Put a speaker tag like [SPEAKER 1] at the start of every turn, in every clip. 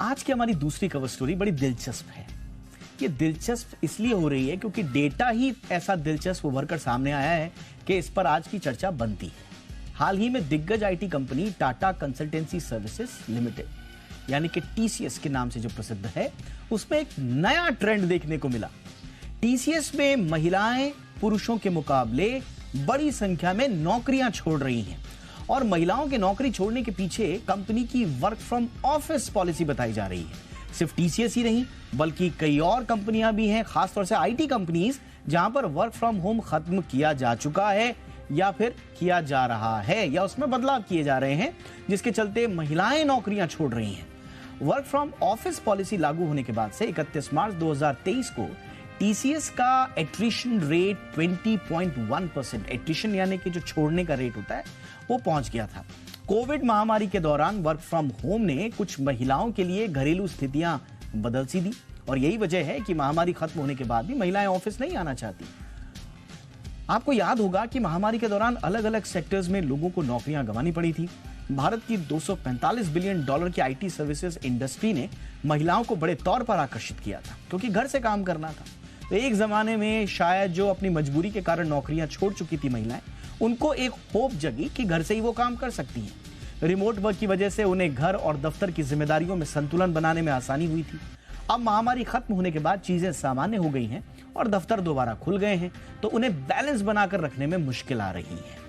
[SPEAKER 1] आज की हमारी दूसरी कवर स्टोरी बड़ी दिलचस्प है। ये दिलचस्प इसलिए हो रही है क्योंकि डेटा ही ऐसा दिलचस्प उभर कर सामने आया है कि इस पर आज की चर्चा बनती है। हाल ही में दिग्गज IT company Tata consultancy services limited यानी कि टीसीएस के नाम से जो प्रसिद्ध है, उसमें एक नया ट्रेंड देखने को मिला। टीसीएस में महिलाएं पुरुषों के मुकाबले बड़ी संख्या में नौकरियां छोड़ रही हैं और महिलाओं के नौकरी छोड़ने के पीछे कंपनी की वर्क फ्रॉम ऑफिस पॉलिसी बताई जा रही है। सिर्फ टीसीएस ही नहीं बल्कि कई और कंपनियां भी हैं, खासतौर से आईटी कंपनीज, जहां पर वर्क फ्रॉम होम खत्म किया जा चुका है या फिर किया जा रहा है या उसमें बदलाव किए जा रहे हैं, जिसके चलते महिलाएं नौकरियां छोड़ रही हैं। वर्क फ्रॉम ऑफिस पॉलिसी लागू होने के बाद से 31 मार्च 2023 को टीसीएस का एट्रिशन रेट 20.1%, एट्रिशन यानी कि जो छोड़ने का रेट होता है, वो पहुंच गया था। कोविड महामारी के दौरान वर्क फ्रॉम होम ने कुछ महिलाओं के लिए घरेलू स्थितियां बदल सी दी और यही वजह है कि महामारी खत्म होने के बाद भी महिलाएं ऑफिस नहीं आना चाहती। आपको याद होगा कि महामारी के दौरान अलग अलग सेक्टर्स में लोगों को नौकरियां गंवानी पड़ी थी। भारत की $245 बिलियन की आईटी सर्विसेज इंडस्ट्री ने महिलाओं को बड़े तौर पर आकर्षित किया था क्योंकि घर से काम करना था। तो एक जमाने में शायद जो अपनी मजबूरी के कारण नौकरियां छोड़ चुकी थी महिलाएं, उनको एक होप जगी कि घर से ही वो काम कर सकती हैं। रिमोट वर्क की वजह से उन्हें घर और दफ्तर की जिम्मेदारियों में संतुलन बनाने में आसानी हुई थी। अब महामारी खत्म होने के बाद चीजें सामान्य हो गई हैं और दफ्तर दोबारा खुल गए हैं, तो उन्हें बैलेंस बनाकर रखने में मुश्किल आ रही है।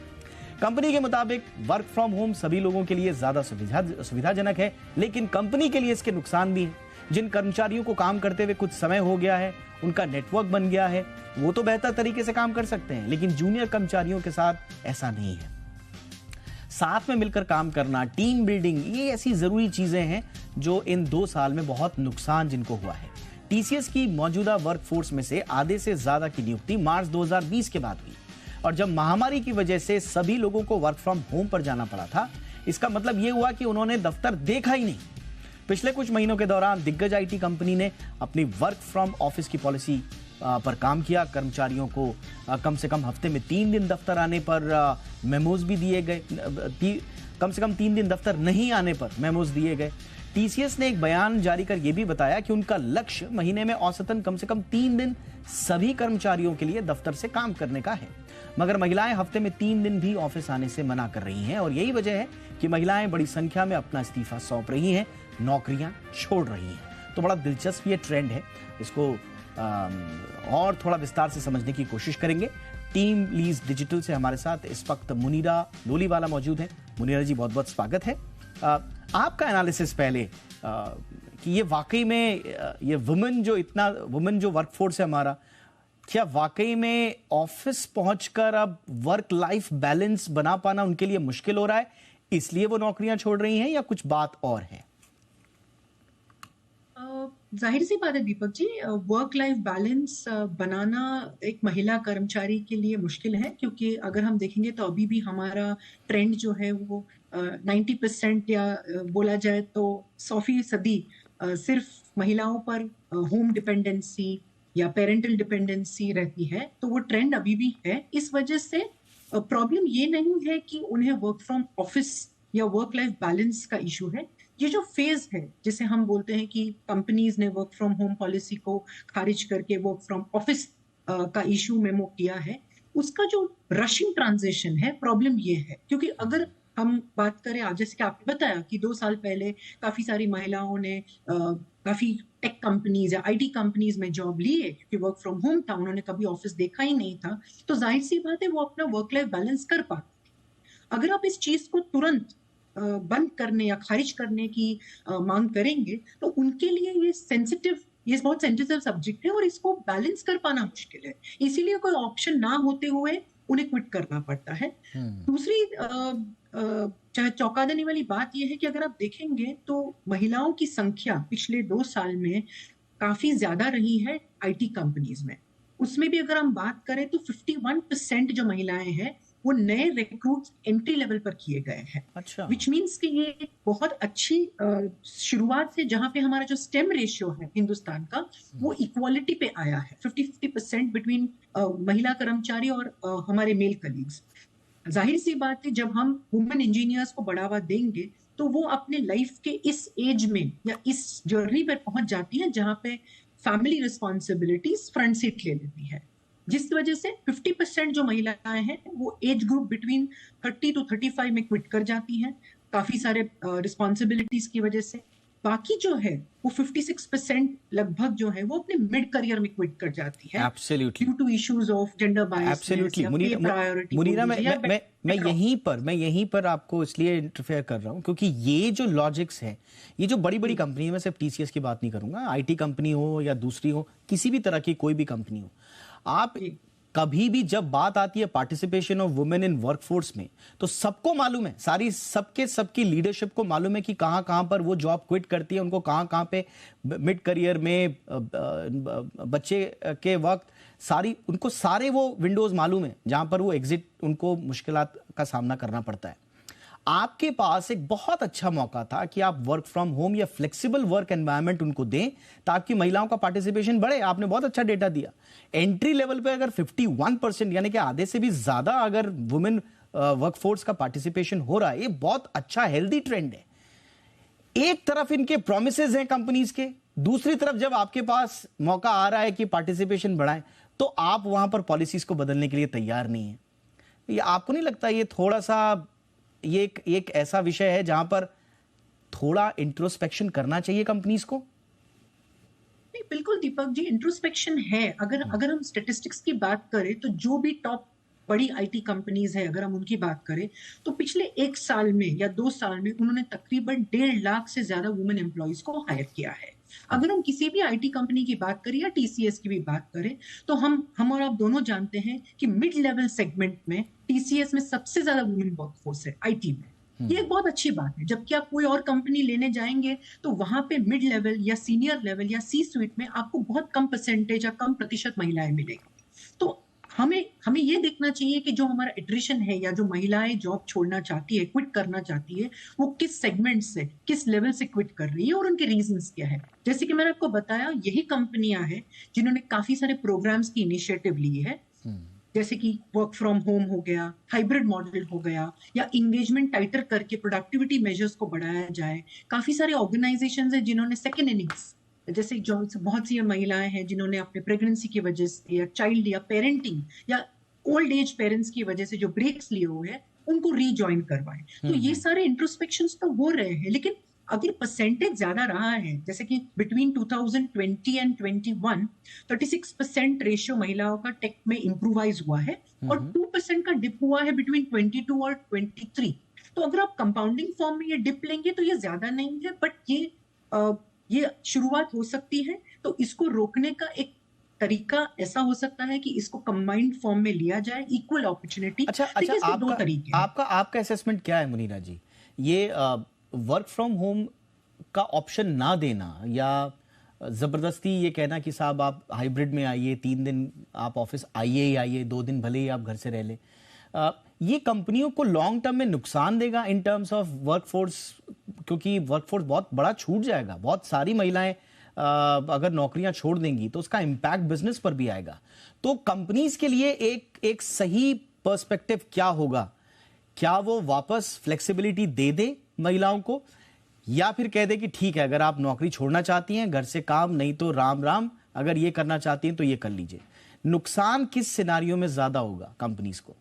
[SPEAKER 1] कंपनी के मुताबिक वर्क फ्रॉम होम सभी लोगों के लिए ज्यादा सुविधाजनक है, लेकिन कंपनी के लिए इसके नुकसान भी हैं। जिन कर्मचारियों को काम करते हुए कुछ समय हो गया है, उनका नेटवर्क बन गया है, वो तो बेहतर तरीके से काम कर सकते हैं, लेकिन जूनियर कर्मचारियों के साथ ऐसा नहीं है। साथ में मिलकर काम करना, टीम बिल्डिंग, ये ऐसी जरूरी चीजें हैं जो इन 2 साल में बहुत नुकसान जिनको हुआ है। टीसीएस की मौजूदा वर्कफोर्स में से आधे से ज्यादा की नियुक्ति मार्च 2020 के बाद हुई और जब महामारी की वजह से सभी लोगों को वर्क फ्रॉम होम पर जाना पड़ा था, इसका मतलब यह हुआ कि उन्होंने दफ्तर देखा ही नहीं। पिछले कुछ महीनों के दौरान दिग्गज आईटी कंपनी ने अपनी वर्क फ्रॉम ऑफिस की पॉलिसी पर काम किया। कर्मचारियों को कम से कम हफ्ते में 3 दिन दफ्तर आने पर मेमोज भी दिए गए, कम से कम 3 दिन दफ्तर नहीं आने पर मेमोज दिए गए। टीसीएस ने एक बयान जारी कर यह भी बताया कि उनका लक्ष्य महीने में औसतन कम से कम 3 दिन सभी कर्मचारियों के लिए दफ्तर से काम करने का है, मगर महिलाएं हफ्ते में 3 दिन भी ऑफिस आने से मना कर रही हैं और यही वजह है कि महिलाएं बड़ी संख्या में अपना इस्तीफा सौंप रही हैं, नौकरियां छोड़ रही हैं। तो बड़ा दिलचस्प ये ट्रेंड है, इसको और थोड़ा विस्तार से समझने की कोशिश करेंगे। टीम लीज डिजिटल से हमारे साथ इस वक्त मुनीरा लोलीवाला मौजूद है। मुनीरा जी, बहुत बहुत स्वागत है। आपका एनालिसिस पहले कि ये वाकई में ये वुमेन जो वर्कफोर्स है हमारा, क्या वाकई में ऑफिस पहुंचकर अब वर्क लाइफ बैलेंस बना पाना उनके लिए मुश्किल हो रहा है, इसलिए वो नौकरियां छोड़ रही हैं, या कुछ बात और है?
[SPEAKER 2] जाहिर सी बात है Deepak ji, work life balance बनाना एक महिला कर्मचारी के लिए मुश्किल है, क्योंकि अगर हम देखेंगे तो अभी भी हमारा ट्रेंड जो है वो 90% या बोला जाए तो 100% सिर्फ महिलाओं पर होम डिपेंडेंसी या पेरेंटल डिपेंडेंसी रहती है। तो वो ट्रेंड अभी भी है। इस वजह से प्रॉब्लम ये नहीं है कि उन्हें वर्क फ्रॉम ऑफिस या वर्क लाइफ बैलेंस का इशू है। ये जो फेज है जिसे हम बोलते हैं कि कंपनीज ने वर्क फ्रॉम होम पॉलिसी को खारिज करके वर्क फ्रॉम ऑफिस का इशू मेमो किया है, उसका जो रशिंग ट्रांजिशन है, प्रॉब्लम ये है। क्योंकि अगर हम बात करें, आज जैसे कि आपने बताया कि 2 साल पहले काफी सारी महिलाओं ने काफी टेक कंपनीज या आईटी कंपनीज में जॉब ली है क्योंकि वर्क फ्रॉम होम था, उन्होंने कभी ऑफिस देखा ही नहीं था, तो जाहिर सी बात है वो अपना वर्क लाइफ बैलेंस कर पाते। अगर आप इस चीज को तुरंत बंद करने या खारिज करने की मांग करेंगे तो उनके लिए ये बहुत सेंसिटिव सब्जेक्ट है और इसको बैलेंस कर पाना मुश्किल है। इसीलिए कोई ऑप्शन ना होते हुए उन्हें क्विट करना पड़ता है। दूसरी चाहे चौंका देने वाली बात यह है कि अगर आप देखेंगे तो महिलाओं की संख्या पिछले 2 साल में काफी ज्यादा रही है आईटी कंपनीज में। उसमें भी अगर हम बात करें तो 51% जो महिलाएं हैं वो नए रिक्रूट्स एंट्री लेवल पर किए गए हैं।
[SPEAKER 1] अच्छा।
[SPEAKER 2] विच मीन्स कि ये एक बहुत अच्छी शुरुआत से, जहां पे हमारा जो स्टेम रेशियो है हिंदुस्तान का, वो इक्वालिटी पे आया है, 50-50% बिटवीन महिला कर्मचारी और हमारे मेल कलीग्स। जाहिर सी बात है, जब हम वुमेन इंजीनियर्स को बढ़ावा देंगे तो वो अपने लाइफ के इस एज में या इस जर्नी पर पहुंच जाती है जहां पे फैमिली रिस्पॉन्सिबिलिटीज फ्रंट सीट ले लेती है, जिस वजह से 50% जो महिलाएं हैं वो एज ग्रुप बिटवीन 30 to 35 में क्विट कर जाती हैं, काफी सारे रिस्पॉन्सिबिलिटीज की वजह से। बाकी जो है वो 56% लगभग जो है वो अपने मिड करियर में क्विट कर जाती है,
[SPEAKER 1] absolutely
[SPEAKER 2] due to issues of gender bias
[SPEAKER 1] absolutely
[SPEAKER 2] या पे प्रायोरिटी
[SPEAKER 1] मुनीरा,
[SPEAKER 2] या
[SPEAKER 1] मैं यहीं पर आपको इसलिए इंटरफेयर कर रहा हूं क्योंकि ये जो लॉजिक्स है, ये जो बड़ी बड़ी कंपनी है, मैं सिर्फ टीसीएस की बात नहीं करूंगा, आईटी कंपनी हो या दूसरी हो, किसी भी तरह की कोई भी कंपनी हो, आप कभी भी जब बात आती है participation of women in workforce में, तो सबको मालूम है, सबकी लीडरशिप को मालूम है कि कहां कहां पर वो जॉब क्विट करती है, उनको कहां कहां पे मिड करियर में बच्चे के वक्त उनको सारे वो विंडोज मालूम है जहां पर वो एग्जिट, उनको मुश्किलात का सामना करना पड़ता है। आपके पास एक बहुत अच्छा मौका था कि आप वर्क फ्रॉम होम या फ्लेक्सिबल वर्क एनवायरनमेंट उनको दें ताकि महिलाओं का पार्टिसिपेशन बढ़े। आपने बहुत अच्छा डेटा दिया, एंट्री लेवल पे अगर 51% यानी कि आधे से भी ज्यादा अगर वुमेन वर्कफोर्स का पार्टिसिपेशन हो रहा है, ये बहुत अच्छा हेल्दी ट्रेंड है। एक तरफ इनके प्रोमिसेस हैं कंपनीज के, दूसरी तरफ जब आपके पास मौका आ रहा है कि पार्टिसिपेशन बढ़ाएं तो आप वहां पर पॉलिसीज को बदलने के लिए तैयार नहीं है। ये आपको नहीं लगता ये थोड़ा सा ये एक ऐसा विषय है जहां पर थोड़ा इंट्रोस्पेक्शन करना चाहिए कंपनीज को?
[SPEAKER 2] नहीं, बिल्कुल दीपक जी, इंट्रोस्पेक्शन है। अगर हम स्टेटिस्टिक्स की बात करें तो जो भी टॉप बड़ी आईटी कंपनीज है, अगर हम उनकी बात करें तो पिछले 1 साल में या 2 साल में उन्होंने तकरीबन 1.5 लाख से ज्यादा वुमेन एम्प्लॉइज को हायर किया है। अगर हम किसी भी आईटी कंपनी की बात करें या टीसीएस की भी बात करें तो हम और आप दोनों जानते हैं कि मिड लेवल सेगमेंट में टीसीएस में सबसे ज्यादा वुमेन वर्कफोर्स है आईटी में। ये एक बहुत अच्छी बात है। जबकि आप कोई और कंपनी लेने जाएंगे तो वहां पे मिड लेवल या सीनियर लेवल या सी स्वीट में आपको बहुत कम परसेंटेज या कम प्रतिशत महिलाएं मिलेंगी। तो हमें ये देखना चाहिए कि जो हमारा एट्रिशन है या जो महिलाएं जॉब छोड़ना चाहती है, क्विट करना चाहती है, वो किस सेगमेंट से, किस लेवल से क्विट कर रही है और उनके रीजंस क्या है। जैसे कि मैंने आपको बताया, यही कंपनियां हैं जिन्होंने काफी सारे प्रोग्राम्स की इनिशिएटिव ली है, जैसे कि वर्क फ्रॉम होम हो गया, हाइब्रिड मॉडल हो गया, या इंगेजमेंट टाइटर करके प्रोडक्टिविटी मेजर्स को बढ़ाया जाए। काफी सारे ऑर्गेनाइजेशंस हैं जिन्होंने सेकेंड इनिंग्स, जैसे जो बहुत सी महिलाएं हैं जिन्होंने अपने प्रेगनेंसी की वजह से या चाइल्ड या पेरेंटिंग या ओल्ड एज पेरेंट्स की वजह से जो ब्रेक्स लिए हुए हैं उनको रीजॉइन करवाएं। तो ये सारे इंट्रोस्पेक्शंस तो हो रहे हैं, लेकिन अगर परसेंटेज ज्यादा रहा है, जैसे कि बिटवीन 2020 एंड 21 36% रेशियो महिलाओं का टेक में इम्प्रूवाइज हुआ है और 2% का डिप हुआ है बिटवीन 22 और 23। तो अगर आप कंपाउंडिंग फॉर्म में ये डिप लेंगे तो ये ज्यादा नहीं है, बट ये शुरुआत हो सकती है। तो इसको रोकने का एक तरीका ऐसा हो सकता है कि इसको कंबाइंड फॉर्म में लिया जाए, इक्वल अपॉर्चुनिटी।
[SPEAKER 1] अच्छा,
[SPEAKER 2] दो तरीके
[SPEAKER 1] आपका असेसमेंट क्या है मुनीरा जी? ये वर्क फ्रॉम होम का ऑप्शन ना देना या जबरदस्ती ये कहना कि साहब आप हाइब्रिड में आइए, 3 दिन आप ऑफिस आइए ही आइए, 2 दिन भले ही आप घर से रह ले, ये कंपनियों को लॉन्ग टर्म में नुकसान देगा इन टर्म्स ऑफ वर्कफोर्स? क्योंकि वर्कफोर्स बहुत बड़ा छूट जाएगा, बहुत सारी महिलाएं अगर नौकरियां छोड़ देंगी तो उसका इंपैक्ट बिजनेस पर भी आएगा। तो कंपनीज के लिए एक सही पर्सपेक्टिव क्या होगा? क्या वो वापस फ्लेक्सिबिलिटी दे दे महिलाओं को, या फिर कह दे कि ठीक है अगर आप नौकरी छोड़ना चाहती हैं घर से काम, नहीं तो राम राम, अगर ये करना चाहती हैं तो ये कर लीजिए? नुकसान किस सिनारियो में ज्यादा होगा कंपनीज को?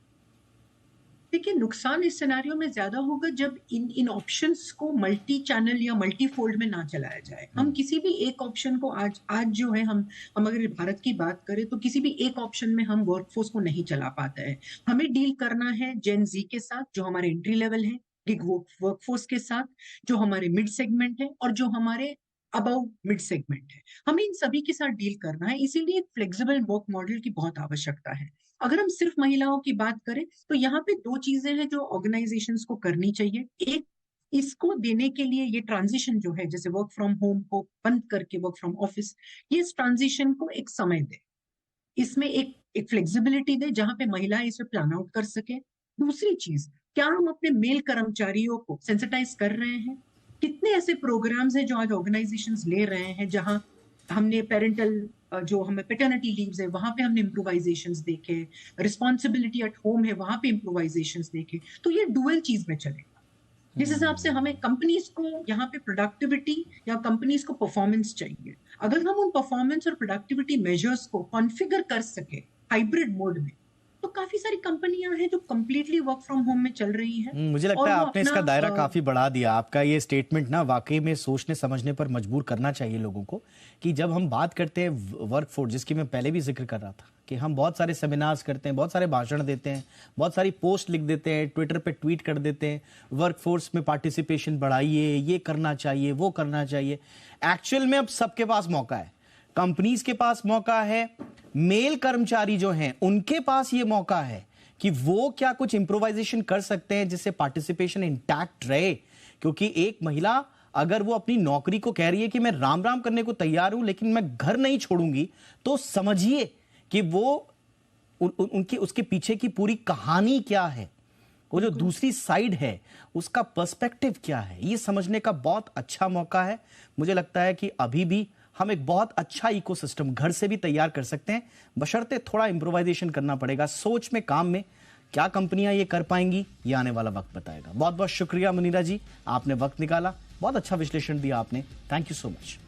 [SPEAKER 2] देखिए, नुकसान इस सिनेरियो में ज्यादा होगा जब इन ऑप्शंस को मल्टी चैनल या मल्टी फोल्ड में ना चलाया जाए। हम किसी भी एक ऑप्शन को आज जो है हम अगर भारत की बात करें तो किसी भी एक ऑप्शन में हम वर्कफोर्स को नहीं चला पाते हैं। हमें डील करना है जेन जी के साथ जो हमारे एंट्री लेवल है, गिग वर्कफोर्स के साथ जो हमारे मिड सेगमेंट है और जो हमारे अबव मिड सेगमेंट है। हमें इन सभी के साथ डील करना है, इसीलिए फ्लेक्सिबल वर्क मॉडल की बहुत आवश्यकता है। अगर हम सिर्फ महिलाओं की बात करें तो यहाँ पे 2 चीजें हैं जो ऑर्गेनाइजेशंस को करनी चाहिए। एक, इसको देने के लिए ये ट्रांजिशन जो है, जैसे वर्क फ्रॉम होम को बंद करके वर्क फ्रॉम ऑफिस, ये इस ट्रांजिशन को एक समय दे, इसमें एक फ्लेक्सिबिलिटी दे जहां पे महिलाएं इसे प्लान आउट कर सके। दूसरी चीज, क्या हम अपने मेल कर्मचारियों को सेंसिटाइज कर रहे हैं? कितने ऐसे प्रोग्राम्स हैं जो आज ऑर्गेनाइजेशंस ले रहे हैं जहां हमने पेरेंटल जो हमें पैटर्निटी लीव्स है वहां पे हमने इम्प्रोवाइजेशंस देखे, रिस्पॉन्सिबिलिटी एट होम है वहां पे इम्प्रोवाइजेशंस देखे। तो ये डुअल चीज में चलेगा। जिस हिसाब से हमें कंपनीज को यहाँ पे प्रोडक्टिविटी या कंपनीज को परफॉर्मेंस चाहिए, अगर हम उन परफॉर्मेंस और प्रोडक्टिविटी मेजर्स को कॉन्फ़िगर कर सके हाइब्रिड मोड में, तो काफी सारी कंपनियां हैं जो कंप्लीटली वर्क फ्रॉम होम में चल रही है।
[SPEAKER 1] मुझे लगता
[SPEAKER 2] और
[SPEAKER 1] है
[SPEAKER 2] वो
[SPEAKER 1] आपने
[SPEAKER 2] अपना
[SPEAKER 1] इसका दायरा काफी बढ़ा दिया। आपका ये स्टेटमेंट ना वाकई में सोचने समझने पर मजबूर करना चाहिए लोगों को, कि जब हम बात करते हैं वर्कफोर्स, जिसकी मैं पहले भी जिक्र कर रहा था कि हम बहुत सारे सेमिनार्स करते हैं, बहुत सारे भाषण देते हैं, बहुत सारी पोस्ट लिख देते हैं, ट्विटर पे ट्वीट कर देते हैं, वर्कफोर्स में पार्टिसिपेशन बढ़ाइए, ये करना चाहिए, वो करना चाहिए। एक्चुअल में अब सबके पास मौका है, कंपनीज के पास मौका है, मेल कर्मचारी जो हैं उनके पास ये मौका है कि वो क्या कुछ इंप्रोवाइजेशन कर सकते हैं जिससे पार्टिसिपेशन इंटैक्ट रहे। क्योंकि एक महिला अगर वो अपनी नौकरी को कह रही है कि मैं राम राम करने को तैयार हूं लेकिन मैं घर नहीं छोड़ूंगी, तो समझिए कि वो उनकी उसके पीछे की पूरी कहानी क्या है, वो जो दूसरी साइड है उसका पर्सपेक्टिव क्या है, ये समझने का बहुत अच्छा मौका है। मुझे लगता है कि अभी भी हम एक बहुत अच्छा इकोसिस्टम घर से भी तैयार कर सकते हैं, बशर्ते थोड़ा इंप्रोवाइजेशन करना पड़ेगा सोच में, काम में। क्या कंपनियां ये कर पाएंगी, ये आने वाला वक्त बताएगा। बहुत बहुत शुक्रिया मुनीरा जी, आपने वक्त निकाला, बहुत अच्छा विश्लेषण दिया आपने। Thank you so much.